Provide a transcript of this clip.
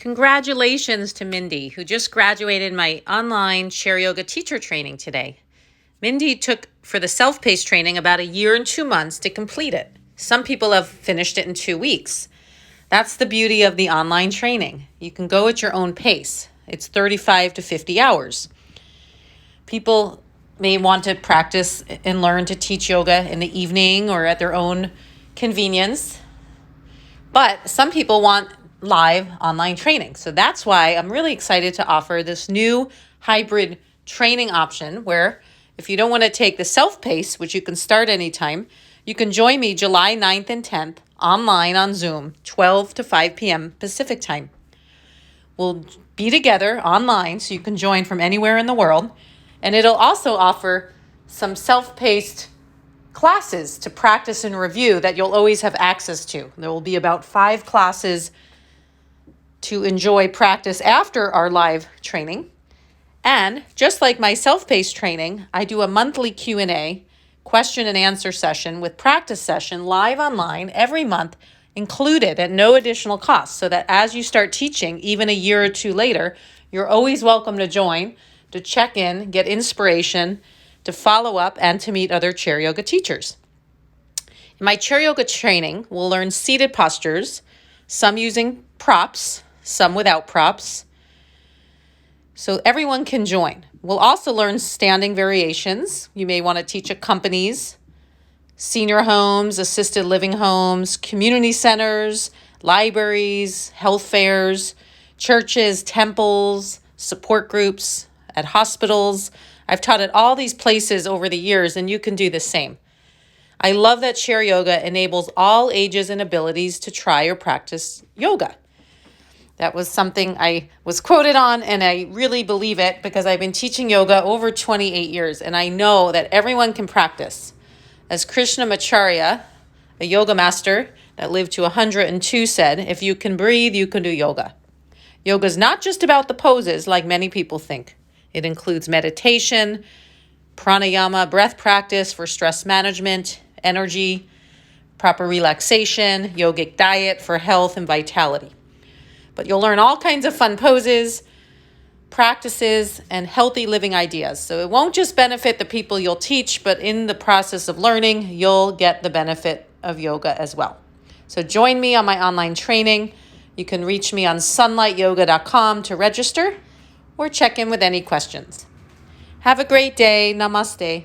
Congratulations to Mindy, who just graduated my online chair yoga teacher training today. Mindy took for the self-paced training about 1 year and 2 months to complete it. Some people have finished it in 2 weeks. That's the beauty of the online training. You can go at your own pace. It's 35 to 50 hours. People may want to practice and learn to teach yoga in the evening or at their own convenience. But some people want live online training. So that's why I'm really excited to offer this new hybrid training option where if you don't want to take the self-pace, which you can start anytime, you can join me July 9th and 10th online on Zoom, 12 to 5 p.m. Pacific time. We'll be together online so you can join from anywhere in the world. And it'll also offer some self-paced classes to practice and review that you'll always have access to. There will be about 5 classes to enjoy practice after our live training. And just like my self-paced training, I do a monthly Q&A, question and answer session with practice session live online every month, included at no additional cost, so that as you start teaching, even 1 year or 2 later, you're always welcome to join, to check in, get inspiration, to follow up, and to meet other chair yoga teachers. In my chair yoga training, we'll learn seated postures, some using props, some without props, so everyone can join. We'll also learn standing variations. You may want to teach at companies, senior homes, assisted living homes, community centers, libraries, health fairs, churches, temples, support groups, at hospitals. I've taught at all these places over the years, and you can do the same. I love that chair yoga enables all ages and abilities to try or practice yoga. That was something I was quoted on, and I really believe it because I've been teaching yoga over 28 years, and I know that everyone can practice. As Krishnamacharya, a yoga master that lived to 102, said, if you can breathe, you can do yoga. Yoga is not just about the poses like many people think. It includes meditation, pranayama, breath practice for stress management, energy, proper relaxation, yogic diet for health and vitality. But you'll learn all kinds of fun poses, practices, and healthy living ideas. So it won't just benefit the people you'll teach, but in the process of learning, you'll get the benefit of yoga as well. So join me on my online training. You can reach me on sunlightyoga.com to register or check in with any questions. Have a great day. Namaste.